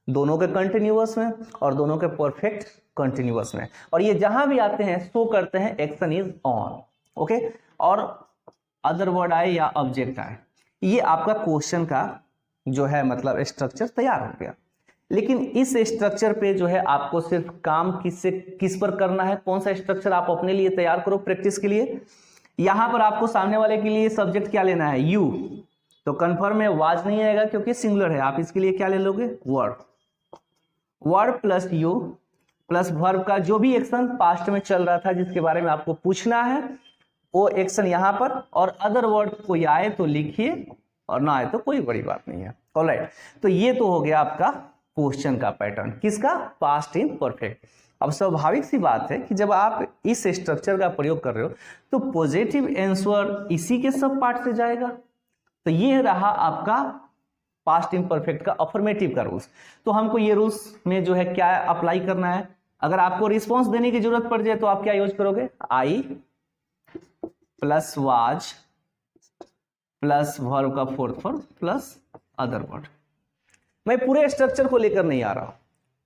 दोनों के कंटिन्यूअस में और दोनों के परफेक्ट कंटिन्यूअस में, और ये जहां भी आते हैं शो करते हैं एक्शन इज ऑन, ओके। और अदर वर्ड आए या ऑब्जेक्ट आए, ये आपका क्वेश्चन का जो है मतलब स्ट्रक्चर तैयार हो गया। लेकिन इस स्ट्रक्चर पे जो है आपको सिर्फ काम किस पर करना है, कौन सा स्ट्रक्चर आप अपने लिए तैयार करो प्रैक्टिस के लिए। यहां पर आपको सामने वाले के लिए सब्जेक्ट क्या लेना है, यू, तो कन्फर्म में वाज नहीं आएगा क्योंकि सिंगुलर है, आप इसके लिए क्या ले लोगे, verb. Verb plus you plus verb का जो भी एक्शन पास्ट में चल रहा था जिसके बारे में आपको पूछना है, वो एक्शन यहां पर, और अदर वर्ड कोई आए तो लिखिए और ना आए तो कोई बड़ी बात नहीं है। ऑलराइट, तो ये तो हो गया आपका क्वेश्चन का पैटर्न, किसका, पास्ट इन परफेक्ट। अब स्वाभाविक सी बात है कि जब आप इस स्ट्रक्चर का प्रयोग कर रहे हो तो पॉजिटिव आंसर इसी के सब पार्ट से जाएगा। तो ये रहा आपका पास्ट इम्परफेक्ट का अफर्मेटिव का रूल्स। तो हमको ये रूल्स में जो है क्या अप्लाई करना है, अगर आपको रिस्पॉन्स देने की जरूरत पड़ जाए तो आप क्या यूज करोगे, आई प्लस वाज प्लस वर्ब का fourth form plus other word. मैं पूरे स्ट्रक्चर को लेकर नहीं आ रहा हूं,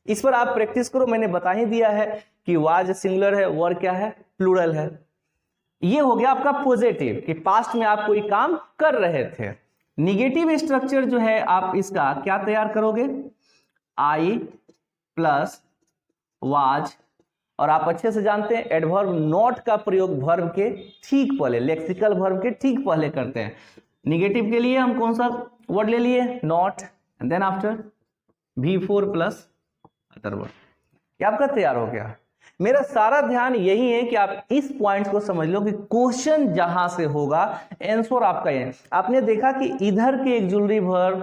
इस पर आप प्रैक्टिस करो। मैंने बता ही दिया है कि वाज सिंगुलर है, वर्ब क्या है, प्लूरल है। ये हो गया आपका पॉजिटिव कि पास्ट में आप कोई काम कर रहे थे। निगेटिव स्ट्रक्चर जो है आप इसका क्या तैयार करोगे, आई प्लस वाज, और आप अच्छे से जानते हैं एडवर्ब नॉट का प्रयोग वर्ब के ठीक पहले, लेक्सिकल वर्ब के ठीक पहले करते हैं। निगेटिव के लिए हम कौन सा वर्ड ले लिए, not, and then after V4 plus other word. ये आपका तैयार हो गया। मेरा सारा ध्यान यही है कि आप इस पॉइंट को समझ लो कि क्वेश्चन जहां से होगा आंसर आपका ये। आपने देखा कि इधर के एक जुलरी वर्ब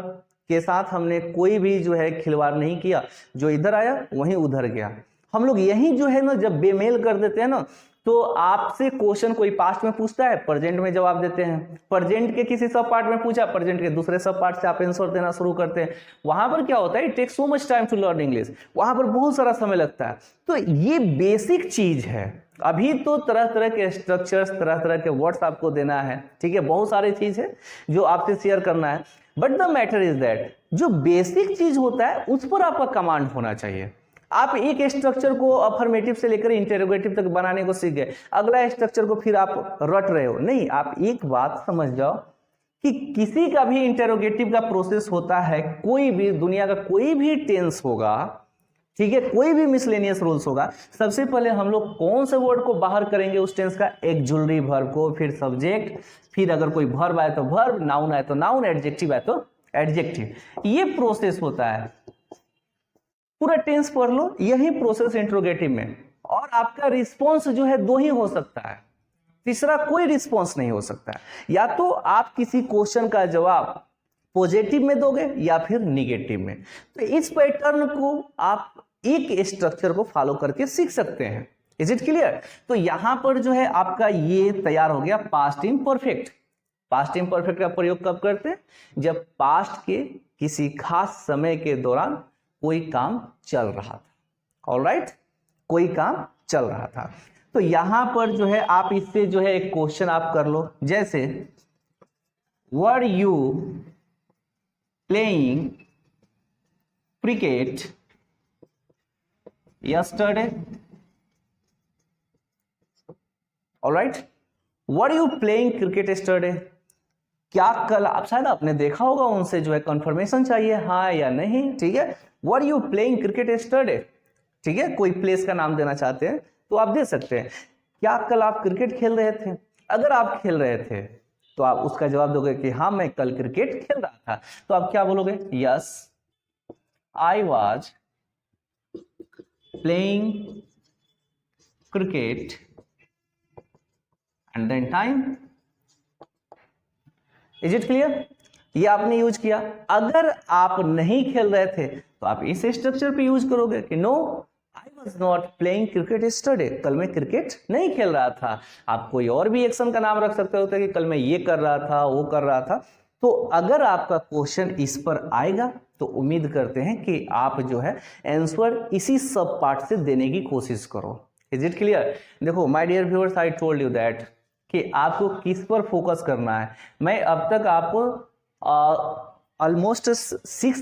के साथ हमने कोई भी जो है खिलवाड़ नहीं किया, जो इधर आया वहीं उधर गया। हम लोग यही जो है ना जब बेमेल कर देते हैं ना, तो आपसे क्वेश्चन कोई पास्ट में पूछता है, प्रेजेंट में जवाब देते हैं, प्रेजेंट के किसी सब पार्ट में पूछा, प्रेजेंट के दूसरे सब पार्ट से आप आंसर देना शुरू करते हैं। वहां पर क्या होता है, it takes so much time to learn English, वहां पर बहुत सारा समय लगता है। तो ये बेसिक चीज है। अभी तो तरह तरह के स्ट्रक्चर्स, तरह तरह के वर्ड्स आपको देना है, ठीक है, बहुत सारी चीज है जो आपसे शेयर करना है। But the matter is that जो बेसिक चीज होता है उस पर आपका कमांड होना चाहिए। आप एक स्ट्रक्चर को अफर्मेटिव से लेकर इंटेरोगेटिव तक बनाने को सीख गए, अगला स्ट्रक्चर को फिर आप रट रहे हो, नहीं। आप एक बात समझ जाओ कि किसी का भी इंटेरोगेटिव का प्रोसेस होता है, कोई भी दुनिया का कोई भी टेंस होगा, ठीक है, कोई भी मिसलेनियस रूल्स होगा, सबसे पहले हम लोग कौन से वर्ड को बाहर करेंगे उस टेंस का, एक्जुलरी वर्ब को, फिर सब्जेक्ट, फिर अगर कोई वर्ब आए तो वर्ब, नाउन आए तो नाउन, एडजेक्टिव आए तो एडजेक्टिव। ये प्रोसेस होता है। पूरा टेंस पढ़ लो, यही प्रोसेस इंट्रोगेटिव में। और आपका रिस्पॉन्स जो है दो ही हो सकता है, तीसरा कोई रिस्पॉन्स नहीं हो सकता है। या तो आप किसी क्वेश्चन का जवाब पॉजिटिव में दोगे या फिर निगेटिव में। तो इस पैटर्न को आप एक स्ट्रक्चर को फॉलो करके सीख सकते हैं। Is it clear? तो यहां पर जो है आपका ये तैयार हो गया पास्ट इम्परफेक्ट। पास्ट इम्परफेक्ट का प्रयोग कब करते हैं, जब पास्ट के किसी खास समय के दौरान कोई काम चल रहा था। ऑलराइट, कोई काम चल रहा था। तो यहां पर जो है आप इससे जो है एक क्वेश्चन आप कर लो, जैसे were you playing cricket yesterday? All right, were you playing cricket yesterday? क्या कल आप, शायद आपने देखा होगा, उनसे जो है कंफर्मेशन चाहिए हाँ या नहीं, ठीक है। Were you playing cricket yesterday, ठीक है, कोई प्लेस का नाम देना चाहते हैं तो आप दे सकते हैं, क्या कल आप क्रिकेट खेल रहे थे? अगर आप खेल रहे थे तो आप उसका जवाब दोगे कि हाँ मैं कल क्रिकेट खेल रहा था, तो आप क्या बोलोगे? Yes I was playing cricket and then time. Is it clear? ये आपने यूज किया। अगर आप नहीं खेल रहे थे तो आप इस स्ट्रक्चर पे यूज करोगे कि no I was not playing cricket yesterday, कल मैं क्रिकेट नहीं खेल रहा था। आप कोई और भी एक्शन का नाम रख सकते होते कि कल मैं ये कर रहा था, वो कर रहा था। तो अगर आपका क्वेश्चन इस पर आएगा तो उम्मीद करते हैं कि आप जो है आंसर इसी सब पार्ट से देने की कोशिश करो। Is it clear? देखो my dear viewers, I told you that कि आपको किस पर फोकस करना है। मैं अब तक आपको ऑलमोस्ट 6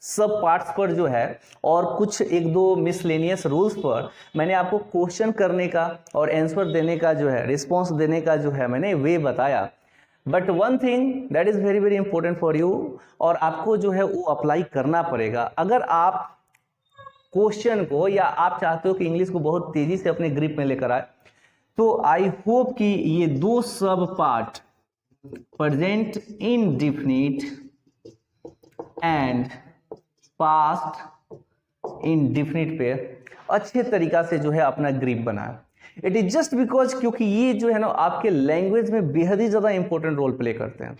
सब पार्ट्स पर जो है और कुछ 1-2 मिसलेनियस रूल्स पर मैंने आपको क्वेश्चन करने का और आंसर देने का जो है, रिस्पॉन्स देने का जो है मैंने वे बताया। But one thing that is very very important for you, और आपको जो है वो अप्लाई करना पड़ेगा। अगर आप क्वेश्चन को, या आप चाहते हो कि इंग्लिश को बहुत तेजी से अपने ग्रिप में लेकर आए, तो आई होप कि ये 2 सब part present indefinite and past indefinite पे अच्छे तरीका से जो है अपना ग्रिप बनाए। इट इज जस्ट बिकॉज क्योंकि ये जो है ना आपके लैंग्वेज में बेहद ही ज्यादा इंपॉर्टेंट रोल प्ले करते हैं।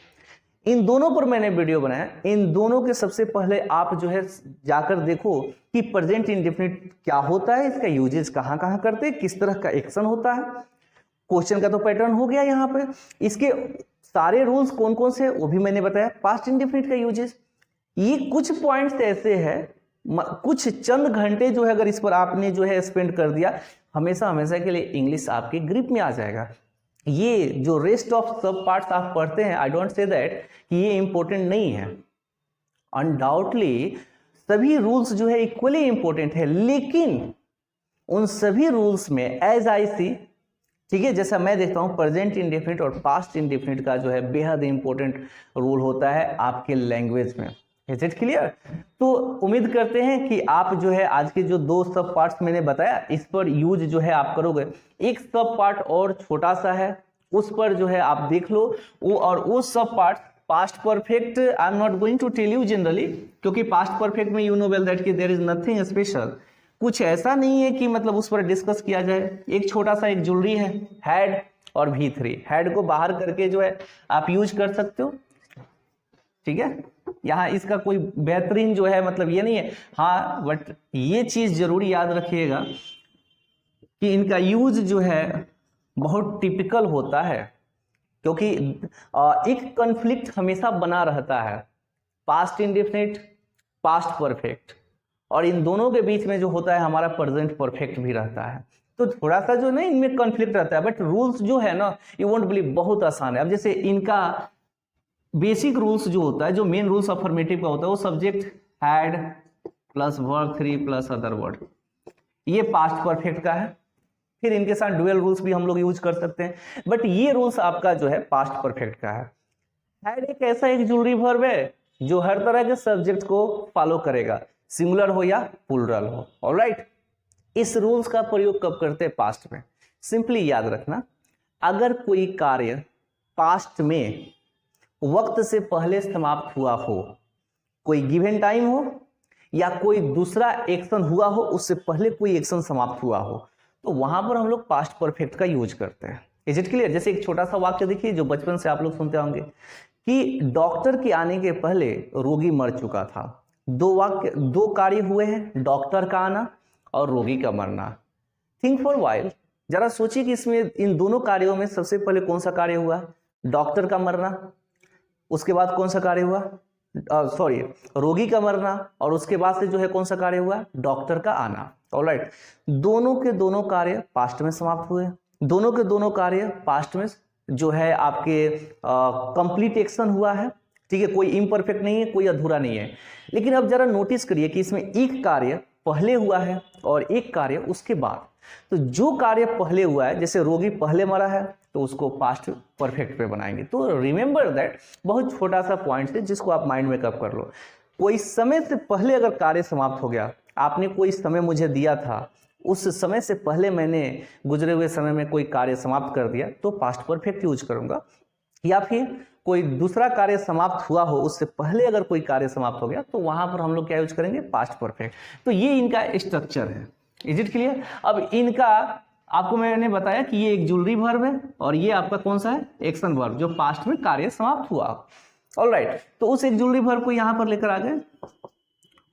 इन दोनों पर मैंने वीडियो बनाया। इन दोनों के सबसे पहले आप जो है जाकर देखो कि प्रेजेंट इंडेफिनिट क्या होता है, इसका यूजेस कहाँ कहाँ करते हैं, किस तरह का एक्शन होता है। क्वेश्चन का तो पैटर्न हो गया यहाँ पे, इसके सारे रूल्स कौन कौन से वो भी मैंने बताया। पास्ट इंडेफिनिट का यूजेस, ये कुछ पॉइंट्स ऐसे हैं, कुछ चंद घंटे जो है अगर इस पर आपने जो है स्पेंड कर दिया, हमेशा हमेशा के लिए इंग्लिश आपके ग्रिप में आ जाएगा। ये जो रेस्ट ऑफ सब पार्ट्स आप पढ़ते हैं, आई डोंट से दैट कि ये इंपॉर्टेंट नहीं है। अनडाउटली सभी रूल्स जो है इक्वली इंपॉर्टेंट है, लेकिन उन सभी रूल्स में एज आई सी, ठीक है, जैसा मैं देखता हूं प्रेजेंट इंडेफिनिट और पास्ट इंडेफिनिट का जो है बेहद इंपॉर्टेंट रोल होता है आपके लैंग्वेज में। Is it clear? तो उम्मीद करते हैं कि आप जो है आज के जो 2 सब पार्ट्स मैंने बताया इस पर यूज जो है आप करोगे। एक सब पार्ट और छोटा सा है, उस पर जो है आप देख लो वो, और वो सब part past perfect I am not going to tell you generally, क्योंकि पास्ट परफेक्ट में यू नो वेल दैट कि देयर इज नथिंग स्पेशल, कुछ ऐसा नहीं है कि मतलब उस पर डिस्कस किया जाए। एक छोटा सा एक ज्वेलरी है, हेड और V3, हेड को बाहर करके जो है आप यूज कर सकते हो, ठीक है। यहाँ इसका कोई बेहतरीन जो है मतलब ये नहीं है, हाँ, बट ये चीज जरूर याद रखिएगा कि इनका यूज जो है बहुत टिपिकल होता है, क्योंकि एक कॉन्फ्लिक्ट हमेशा बना रहता है, पास्ट इंडेफिनिट, पास्ट परफेक्ट, और इन दोनों के बीच में जो होता है हमारा प्रेजेंट परफेक्ट भी रहता है। तो थोड़ा सा जो नहीं इनमें कॉन्फ्लिक्ट रहता है, बट रूल्स जो है ना यू वोंट बिलीव बहुत आसान है। अब जैसे इनका बेसिक रूल्स जो होता है, जो मेन रूल्स अफर्मेटिव का होता है, वो subject had plus verb 3 plus other word, ये पास्ट परफेक्ट का है। फिर इनके साथ डुअल रूल्स भी हम लोग यूज कर सकते हैं, बट ये रूल्स आपका जो है पास्ट परफेक्ट का है। हैड एक ऐसा एक जुलरी वर्ब है जो हर तरह के सब्जेक्ट को फॉलो करेगा, सिंगुलर हो या प्लूरल हो। ऑलराइट, इस रूल्स का प्रयोग कब करते हैं? पास्ट में। सिंपली याद रखना, अगर कोई कार्य पास्ट में वक्त से पहले समाप्त हुआ हो, कोई गिवन टाइम हो या कोई दूसरा एक्शन हुआ हो, उससे पहले कोई एक्शन समाप्त हुआ हो, तो वहां पर हम लोग पास्ट परफेक्ट का यूज करते हैं। Is it clear? जैसे एक छोटा सा वाक्य देखिए जो बचपन से आप लोग सुनते होंगे कि डॉक्टर के आने के पहले रोगी मर चुका था। 2 कार्य हुए हैं, डॉक्टर का आना और रोगी का मरना। थिंक फॉर व्हाइल, जरा सोचिए कि इसमें इन दोनों कार्यों में सबसे पहले कौन सा कार्य हुआ? डॉक्टर का मरना। उसके बाद कौन सा कार्य हुआ? रोगी का मरना। और उसके बाद से जो है कौन सा कार्य हुआ? डॉक्टर का आना। ऑलराइट, दोनों के दोनों कार्य पास्ट में समाप्त हुए, दोनों के दोनों कार्य पास्ट में जो है आपके कंप्लीट एक्शन हुआ है, ठीक है, कोई इम्परफेक्ट नहीं है, कोई अधूरा नहीं है। लेकिन अब जरा नोटिस करिए कि इसमें एक कार्य पहले हुआ है और एक कार्य उसके बाद। तो जो कार्य पहले हुआ है, जैसे रोगी पहले मरा है तो उसको पास्ट परफेक्ट पे बनाएंगे। तो रिमेंबर दैट, बहुत छोटा सा पॉइंट है जिसको आप माइंड में कब कर लो। कोई समय से पहले अगर कार्य समाप्त हो गया, आपने कोई समय मुझे दिया था, उस समय से पहले मैंने गुजरे हुए समय में कोई कार्य समाप्त कर दिया तो पास्ट परफेक्ट यूज करूंगा। या फिर कोई दूसरा कार्य समाप्त हुआ हो, उससे पहले अगर कोई कार्य समाप्त हो गया तो वहां पर हम लोग क्या यूज करेंगे, पास्ट परफेक्ट। तो ये इनका स्ट्रक्चर है। Is it clear? अब इनका आपको मैंने बताया कि ये एक ज्वेलरी वर्ब है और ये आपका कौन सा है, एक्शन वर्ब, जो पास्ट में कार्य समाप्त हुआ। ऑलराइट, तो उस एक ज्वेलरी वर्ब को यहां पर लेकर आ गए।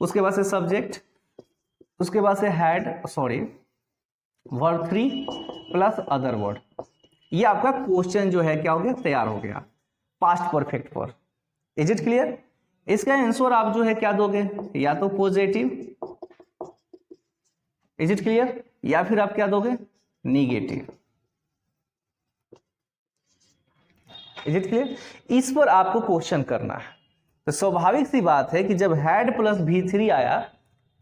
उसके बाद से सब्जेक्ट, उसके बाद से वर्ब 3 प्लस अदर वर्ड। ये आपका क्वेश्चन जो है क्या हो गया, तैयार हो गया पास्ट परफेक्ट पर। Is it clear? इसका आंसर आप जो है क्या दोगे, या तो पॉजिटिव, इज इट क्लियर, या फिर आप क्या दोगे, निगेटिव। Is it clear? इस पर आपको क्वेश्चन करना है। तो स्वाभाविक सी बात है कि जब हेड प्लस V3 आया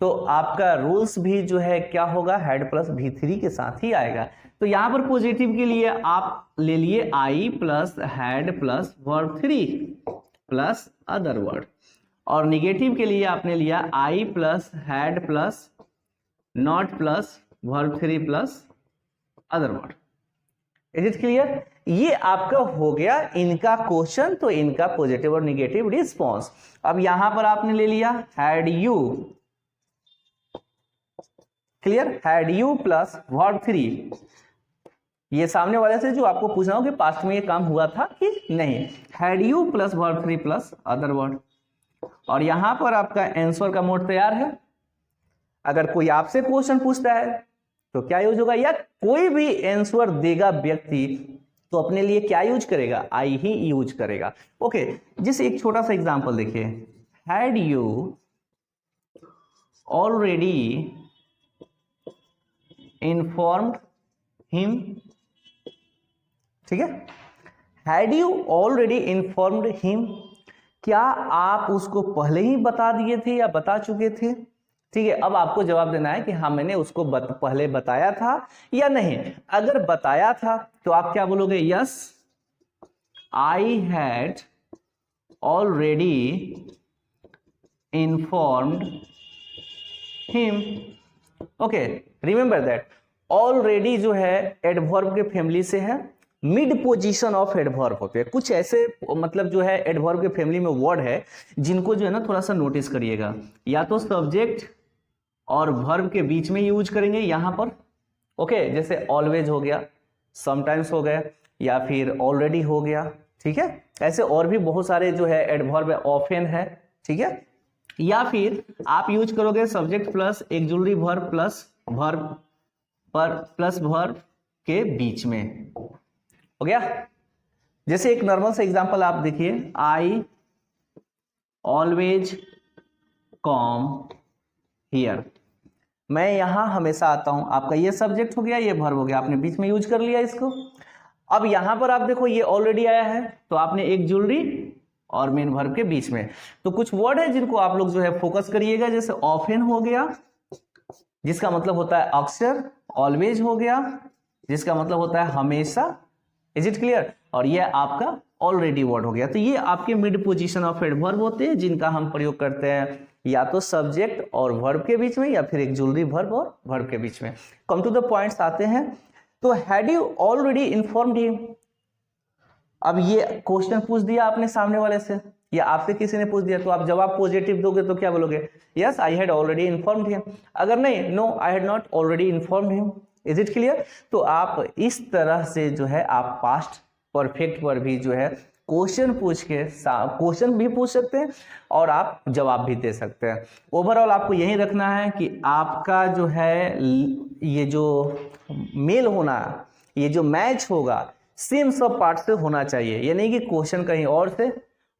तो आपका रूल्स भी जो है क्या होगा, हेड प्लस V3 के साथ ही आएगा। तो यहां पर पॉजिटिव के लिए आप ले लिए I plus had plus verb 3 plus other word, और निगेटिव के लिए आपने लिया I plus had plus not plus verb 3 plus other word. Is it clear? ये आपका हो गया इनका क्वेश्चन, तो इनका पॉजिटिव और निगेटिव रिस्पॉन्स। अब यहां पर आपने ले लिया had you, clear, had you plus verb 3। ये सामने वाले से जो आपको पूछना हो कि पास्ट में ये काम हुआ था कि नहीं, had you plus verb 3 plus other word. और यहां पर आपका आंसर का मोड तैयार है। अगर कोई आपसे क्वेश्चन पूछता है तो क्या यूज होगा, या कोई भी आंसर देगा व्यक्ति तो अपने लिए क्या यूज करेगा, आई ही यूज करेगा। ओके, जैसे एक छोटा सा एग्जांपल देखिए, had you already informed him, ठीक है, had you already informed him, क्या आप उसको पहले ही बता दिए थे या बता चुके थे। ठीक है, अब आपको जवाब देना है कि हाँ मैंने उसको पहले बताया था या नहीं। अगर बताया था तो आप क्या बोलोगे, yes I had already informed him. Okay, remember that already जो है एडवर्ब के फैमिली से है, मिड पोजीशन ऑफ एडवर्ब होते हैं। कुछ ऐसे मतलब जो है एडवर्ब के फैमिली में वर्ड है जिनको जो है ना थोड़ा सा नोटिस करिएगा, या तो सब्जेक्ट और वर्ब के बीच में यूज करेंगे यहां पर। ओके, जैसे ऑलवेज हो गया, समटाइम्स हो गया, या फिर ऑलरेडी हो गया। ठीक है, ऐसे और भी बहुत सारे जो है एडवर्ब ऑफेन है। ठीक है, या फिर आप यूज करोगे subject plus auxiliary verb plus verb पर प्लस वर्ब के बीच में। हो गया? जैसे एक नॉर्मल सा एग्जांपल आप देखिए, आई ऑलवेज कम हियर, मैं यहां हमेशा आता हूं। आपका ये सब्जेक्ट हो गया, ये वर्ब हो गया, आपने बीच में यूज कर लिया इसको। अब यहां पर आप देखो ये ऑलरेडी आया है तो आपने एक ज्वेलरी और मेन वर्ब के बीच में। तो कुछ वर्ड है जिनको आप लोग जो है फोकस करिएगा, जैसे ऑफेन हो गया जिसका मतलब होता है अक्सर, ऑलवेज हो गया जिसका मतलब होता है हमेशा। Is it clear? और ये आपका ऑलरेडी वर्ड हो गया। तो ये आपके मिड पोजीशन ऑफ एडवर्ब होते हैं जिनका हम प्रयोग करते हैं या तो सब्जेक्ट और वर्ब के बीच में, या फिर एक ज्वेलरी वर्ब और वर्ब के बीच में। कम टू द पॉइंट्स आते हैं। तो had you already informed him, अब ये क्वेश्चन पूछ दिया आपने सामने वाले से या आपसे किसी ने पूछ दिया, तो आप जवाब पॉजिटिव दोगे तो क्या बोलोगे, yes I had already informed him. अगर नहीं, no I had not already informed him. Is it clear? तो आप इस तरह से जो है आप पास्ट परफेक्ट पर भी जो है क्वेश्चन पूछ के क्वेश्चन भी पूछ सकते हैं और आप जवाब भी दे सकते हैं। ओवरऑल आपको यही रखना है कि आपका जो है ये जो मेल होना, ये जो मैच होगा सेम सब पार्ट से होना चाहिए। ये नहीं कि क्वेश्चन कहीं और से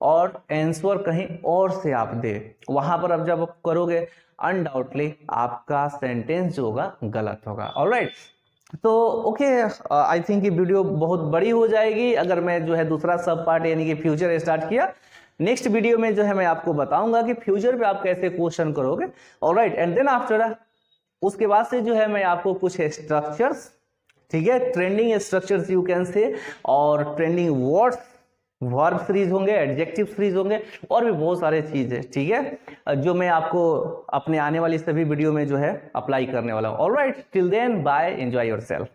और आंसर कहीं और से आप दे। वहां पर अब जब आप करोगे अनडाउटली आपका सेंटेंस जो होगा गलत होगा। ऑलराइट, तो ओके, आई थिंक ये वीडियो बहुत बड़ी हो जाएगी अगर मैं जो है दूसरा सब पार्ट यानी कि फ्यूचर स्टार्ट किया। नेक्स्ट वीडियो में जो है मैं आपको बताऊंगा कि फ्यूचर पे आप कैसे क्वेश्चन करोगे। ऑलराइट, एंड देन आफ्टर उसके बाद से जो है मैं आपको कुछ स्ट्रक्चर्स, ठीक है, trending structures you can say, और ट्रेंडिंग वर्ड्स, वर्ब सीरीज होंगे, एडजेक्टिव सीरीज होंगे, और भी बहुत सारे चीज है, ठीक है, जो मैं आपको अपने आने वाली सभी वीडियो में जो है अप्लाई करने वाला हूँ। Alright, till then bye, enjoy yourself.